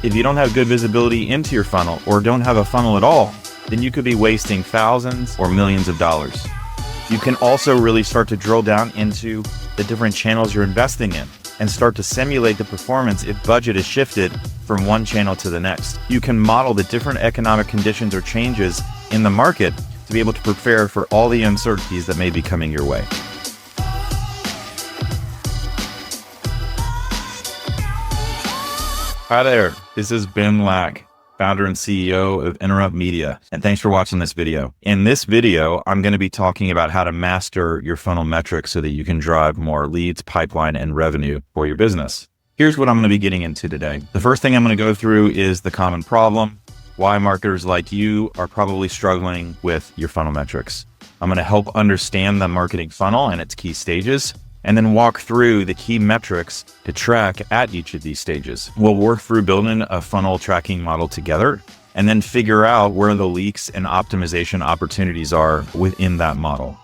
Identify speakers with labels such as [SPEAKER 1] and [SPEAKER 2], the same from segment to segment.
[SPEAKER 1] If you don't have good visibility into your funnel or don't have a funnel at all, then you could be wasting thousands or millions of dollars. You can also really start to drill down into the different channels you're investing in and start to simulate the performance if budget is shifted from one channel to the next. You can model the different economic conditions or changes in the market to be able to prepare for all the uncertainties that may be coming your way. Hi there, this is Ben Lack, founder and CEO of Interrupt Media, and thanks for watching this video. In this video, I'm going to be talking about how to master your funnel metrics so that you can drive more leads, pipeline, and revenue for your business. Here's what I'm going to be getting into today. The first thing I'm going to go through is the common problem, why marketers like you are probably struggling with your funnel metrics. I'm going to help understand the marketing funnel and its key stages, and then walk through the key metrics to track at each of these stages. We'll work through building a funnel tracking model together, and then figure out where the leaks and optimization opportunities are within that model.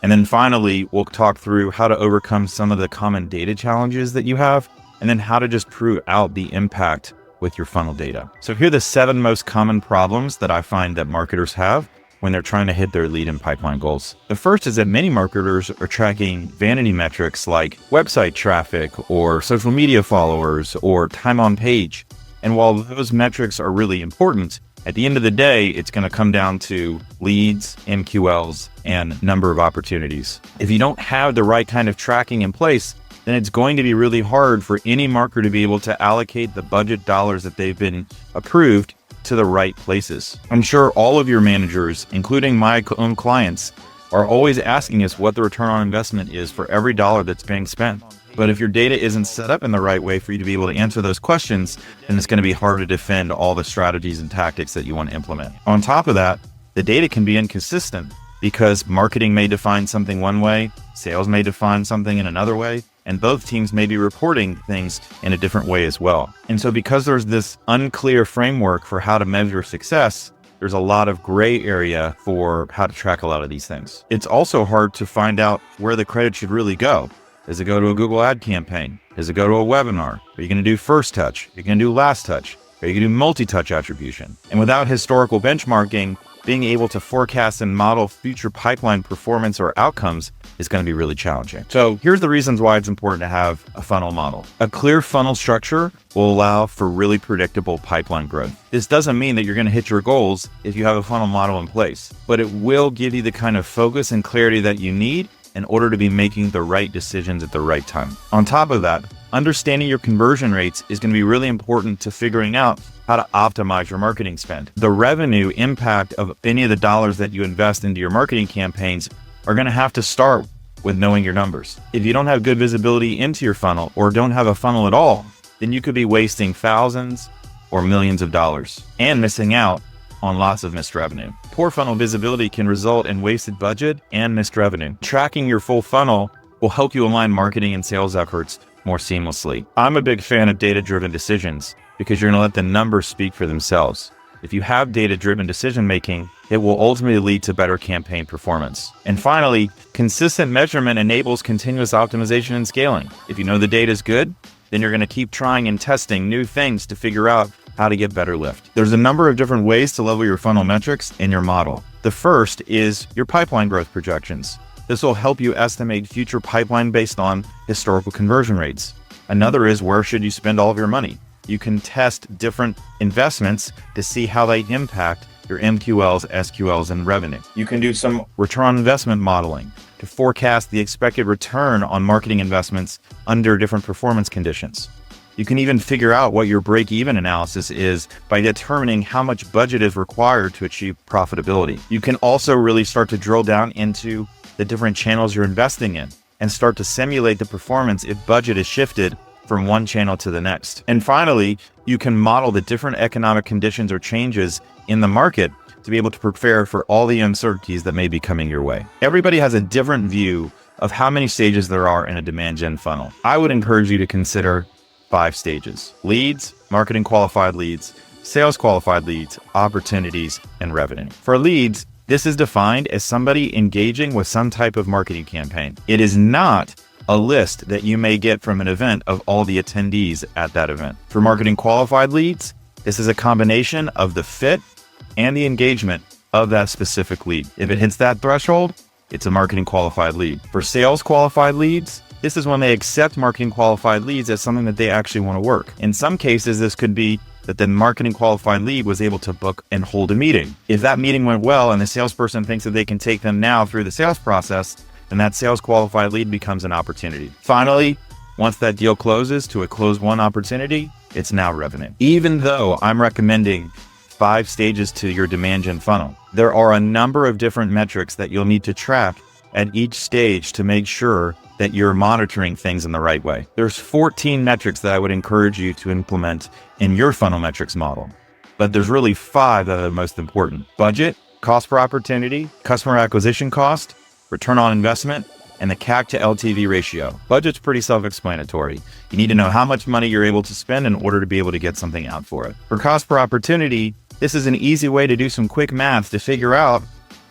[SPEAKER 1] And then finally, we'll talk through how to overcome some of the common data challenges that you have, and then how to just prove out the impact with your funnel data. So here are the 7 most common problems that I find that marketers have when they're trying to hit their lead and pipeline goals. The first is that many marketers are tracking vanity metrics like website traffic or social media followers or time on page. And while those metrics are really important, at the end of the day, it's going to come down to leads, MQLs, and number of opportunities. If you don't have the right kind of tracking in place, then it's going to be really hard for any marketer to be able to allocate the budget dollars that they've been approved to the right places. I'm sure all of your managers, including my own clients, are always asking us what the return on investment is for every dollar that's being spent. But if your data isn't set up in the right way for you to be able to answer those questions, then it's going to be hard to defend all the strategies and tactics that you want to implement. On top of that, the data can be inconsistent because marketing may define something one way, sales may define something in another way, and both teams may be reporting things in a different way as well. And so because there's this unclear framework for how to measure success, there's a lot of gray area for how to track a lot of these things. It's also hard to find out where the credit should really go. Does it go to a Google ad campaign? Does it go to a webinar? Are you going to do first touch? Are you going to do last touch? Are you going to do multi-touch attribution? And without historical benchmarking, being able to forecast and model future pipeline performance or outcomes is going to be really challenging. So here's the reasons why it's important to have a funnel model. A clear funnel structure will allow for really predictable pipeline growth. This doesn't mean that you're going to hit your goals if you have a funnel model in place, but it will give you the kind of focus and clarity that you need in order to be making the right decisions at the right time. On top of that, understanding your conversion rates is going to be really important to figuring out how to optimize your marketing spend. The revenue impact of any of the dollars that you invest into your marketing campaigns are going to have to start with knowing your numbers. If you don't have good visibility into your funnel or don't have a funnel at all, then you could be wasting thousands or millions of dollars and missing out on lots of missed revenue. Poor funnel visibility can result in wasted budget and missed revenue. Tracking your full funnel will help you align marketing and sales efforts more seamlessly. I'm a big fan of data-driven decisions because you're going to let the numbers speak for themselves. If you have data-driven decision-making, it will ultimately lead to better campaign performance. And finally, consistent measurement enables continuous optimization and scaling. If you know the data is good, then you're going to keep trying and testing new things to figure out how to get better lift. There's a number of different ways to level your funnel metrics in your model. The first is your pipeline growth projections. This will help you estimate future pipeline based on historical conversion rates. Another is where should you spend all of your money? You can test different investments to see how they impact your MQLs, SQLs, and revenue. You can do some return on investment modeling to forecast the expected return on marketing investments under different performance conditions. You can even figure out what your break-even analysis is by determining how much budget is required to achieve profitability. You can also really start to drill down into the different channels you're investing in and start to simulate the performance if budget is shifted from one channel to the next. And finally, you can model the different economic conditions or changes in the market to be able to prepare for all the uncertainties that may be coming your way. Everybody has a different view of how many stages there are in a demand gen funnel. I would encourage you to consider 5 stages: leads, marketing qualified leads, sales qualified leads, opportunities, and revenue. For leads, this is defined as somebody engaging with some type of marketing campaign. It is not a list that you may get from an event of all the attendees at that event. For marketing qualified leads, This is a combination of the fit and the engagement of that specific lead. If it hits that threshold, it's a marketing qualified lead. For sales qualified leads, this is when they accept marketing qualified leads as something that they actually want to work. In some cases, this could be that the marketing qualified lead was able to book and hold a meeting. If that meeting went well and the salesperson thinks that they can take them now through the sales process, then that sales qualified lead becomes an opportunity. Finally, once that deal closes to a close one opportunity, it's now revenue. Even though I'm recommending 5 stages to your demand gen funnel, there are a number of different metrics that you'll need to track at each stage to make sure that you're monitoring things in the right way. There's 14 metrics that I would encourage you to implement in your funnel metrics model, but there's really 5 that are the most important: budget, cost per opportunity, customer acquisition cost, return on investment, and the CAC to LTV ratio. Budget's pretty self-explanatory. You need to know how much money you're able to spend in order to be able to get something out for it. For cost per opportunity, this is an easy way to do some quick math to figure out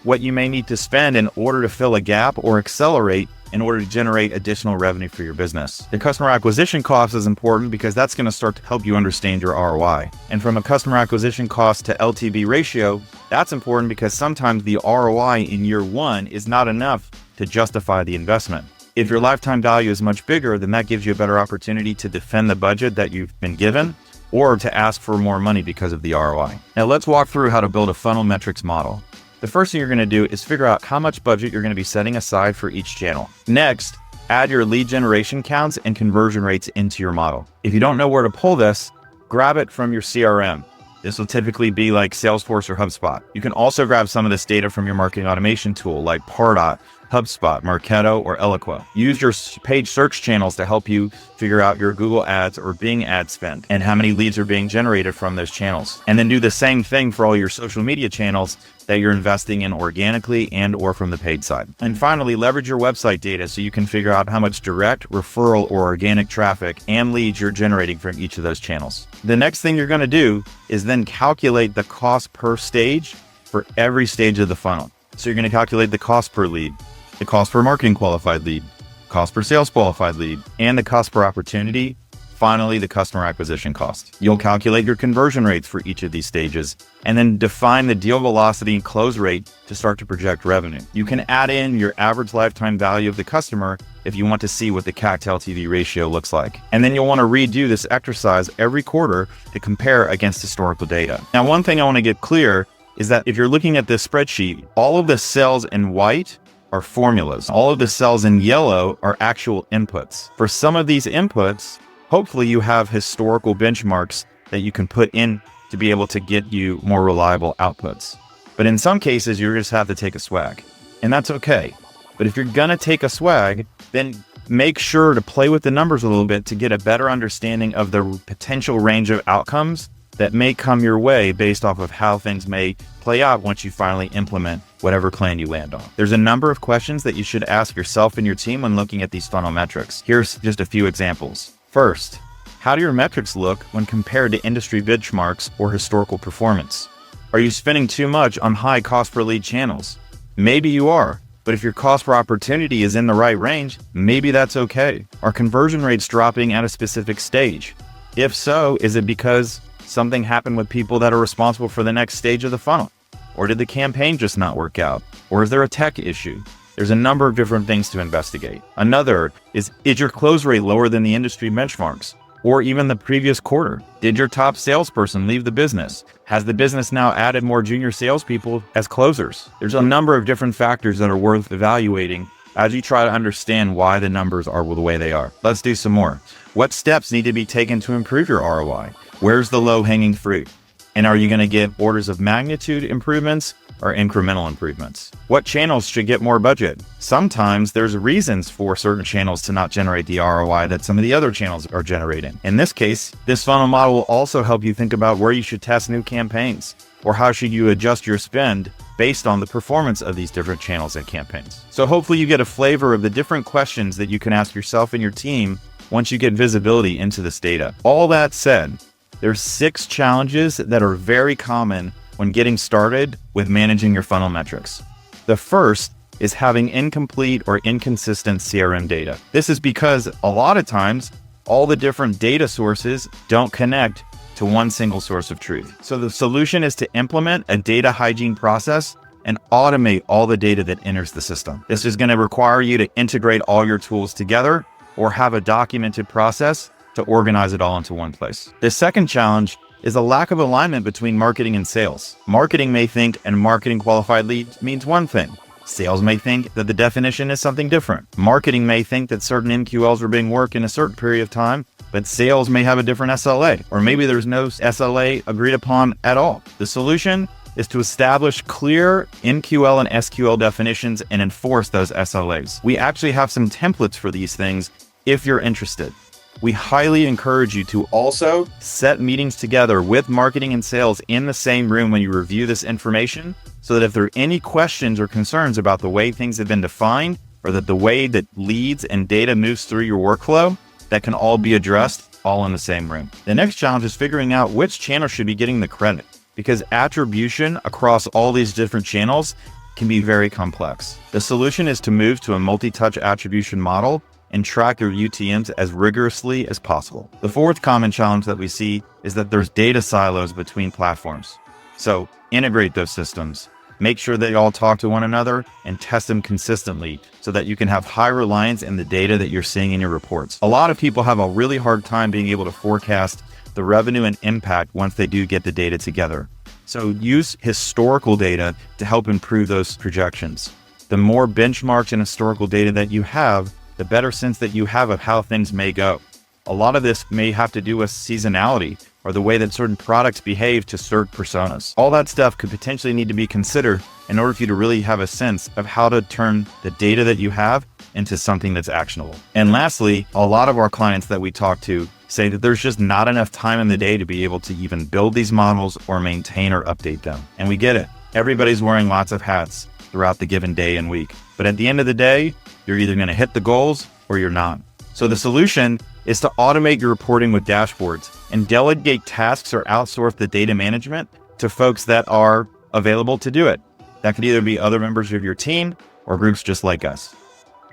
[SPEAKER 1] what you may need to spend in order to fill a gap or accelerate in order to generate additional revenue for your business. The customer acquisition cost is important because that's going to start to help you understand your ROI. And from a customer acquisition cost to LTV ratio, that's important because sometimes the ROI in year 1 is not enough to justify the investment. If your lifetime value is much bigger, then that gives you a better opportunity to defend the budget that you've been given or to ask for more money because of the ROI. Now let's walk through how to build a funnel metrics model. The first thing you're going to do is figure out how much budget you're going to be setting aside for each channel. Next, add your lead generation counts and conversion rates into your model. If you don't know where to pull this, grab it from your CRM. This will typically be like Salesforce or HubSpot. You can also grab some of this data from your marketing automation tool like Pardot, HubSpot, Marketo, or Eloqua. Use your paid search channels to help you figure out your Google ads or Bing ad spend and how many leads are being generated from those channels. And then do the same thing for all your social media channels that you're investing in organically and or from the paid side. And finally, leverage your website data so you can figure out how much direct, referral, or organic traffic and leads you're generating from each of those channels. The next thing you're going to do is then calculate the cost per stage for every stage of the funnel. So you're going to calculate the cost per lead, the cost per marketing qualified lead, cost per sales qualified lead, and the cost per opportunity. Finally, the customer acquisition cost. You'll calculate your conversion rates for each of these stages and then define the deal velocity and close rate to start to project revenue. You can add in your average lifetime value of the customer if you want to see what the CAC to LTV ratio looks like. And then you'll want to redo this exercise every quarter to compare against historical data. Now, one thing I want to get clear is that if you're looking at this spreadsheet, all of the cells in white are formulas. All of the cells in yellow are actual inputs. For some of these inputs, hopefully you have historical benchmarks that you can put in to be able to get you more reliable outputs. But in some cases, you just have to take a swag, and that's okay. But if you're gonna take a swag, then make sure to play with the numbers a little bit to get a better understanding of the potential range of outcomes that may come your way based off of how things may play out once you finally implement whatever plan you land on. There's a number of questions that you should ask yourself and your team when looking at these funnel metrics. Here's just a few examples. First, how do your metrics look when compared to industry benchmarks or historical performance? Are you spending too much on high cost per lead channels? Maybe you are, but if your cost per opportunity is in the right range, maybe that's okay. Are conversion rates dropping at a specific stage? If so, is it because something happened with people that are responsible for the next stage of the funnel? Or did the campaign just not work out? Or is there a tech issue? There's a number of different things to investigate. Another is your close rate lower than the industry benchmarks or even the previous quarter? Did your top salesperson leave the business? Has the business now added more junior salespeople as closers? There's a number of different factors that are worth evaluating as you try to understand why the numbers are the way they are. Let's do some more. What steps need to be taken to improve your ROI? Where's the low-hanging fruit? And are you going to get orders of magnitude improvements or incremental improvements? What channels should get more budget? Sometimes there's reasons for certain channels to not generate the ROI that some of the other channels are generating. In this case, this funnel model will also help you think about where you should test new campaigns or how should you adjust your spend based on the performance of these different channels and campaigns. So hopefully you get a flavor of the different questions that you can ask yourself and your team once you get visibility into this data. All that said, there's 6 challenges that are very common when getting started with managing your funnel metrics. The first is having incomplete or inconsistent CRM data. This is because a lot of times all the different data sources don't connect to one single source of truth. So the solution is to implement a data hygiene process and automate all the data that enters the system. This is going to require you to integrate all your tools together or have a documented process to organize it all into one place. The second challenge is a lack of alignment between marketing and sales. Marketing may think and marketing qualified leads means one thing. Sales may think that the definition is something different. Marketing may think that certain MQLs are being worked in a certain period of time, but sales may have a different SLA, or maybe there's no SLA agreed upon at all. The solution is to establish clear MQL and SQL definitions and enforce those SLAs. We actually have some templates for these things if you're interested. We highly encourage you to also set meetings together with marketing and sales in the same room when you review this information, so that if there are any questions or concerns about the way things have been defined, or that the way that leads and data moves through your workflow, that can all be addressed all in the same room. The next challenge is figuring out which channel should be getting the credit, because attribution across all these different channels can be very complex. The solution is to move to a multi-touch attribution model and track your UTMs as rigorously as possible. The fourth common challenge that we see is that there's data silos between platforms. So integrate those systems, make sure they all talk to one another, and test them consistently so that you can have high reliance in the data that you're seeing in your reports. A lot of people have a really hard time being able to forecast the revenue and impact once they do get the data together. So use historical data to help improve those projections. The more benchmarks and historical data that you have, the better sense that you have of how things may go. A lot of this may have to do with seasonality or the way that certain products behave to certain personas. All that stuff could potentially need to be considered in order for you to really have a sense of how to turn the data that you have into something that's actionable. And lastly, a lot of our clients that we talk to say that there's just not enough time in the day to be able to even build these models or maintain or update them. And we get it. Everybody's wearing lots of hats throughout the given day and week. But at the end of the day, you're either going to hit the goals or you're not. So the solution is to automate your reporting with dashboards and delegate tasks or outsource the data management to folks that are available to do it. That could either be other members of your team or groups just like us.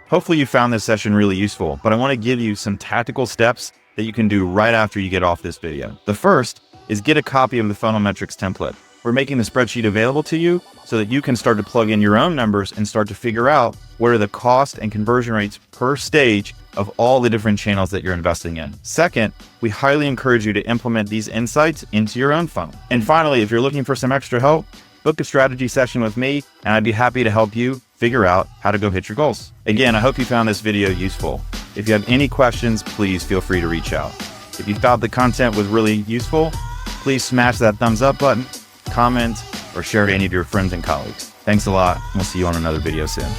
[SPEAKER 1] Hopefully you found this session really useful, but I want to give you some tactical steps that you can do right after you get off this video. The first is get a copy of the funnel metrics template. We're making the spreadsheet available to you so that you can start to plug in your own numbers and start to figure out what are the cost and conversion rates per stage of all the different channels that you're investing in. Second, we highly encourage you to implement these insights into your own funnel. And finally, if you're looking for some extra help, book a strategy session with me, and I'd be happy to help you figure out how to go hit your goals. Again, I hope you found this video useful. If you have any questions, please feel free to reach out. If you thought the content was really useful, please smash that thumbs up button, comment, or share to any of your friends and colleagues. Thanks a lot. We'll see you on another video soon.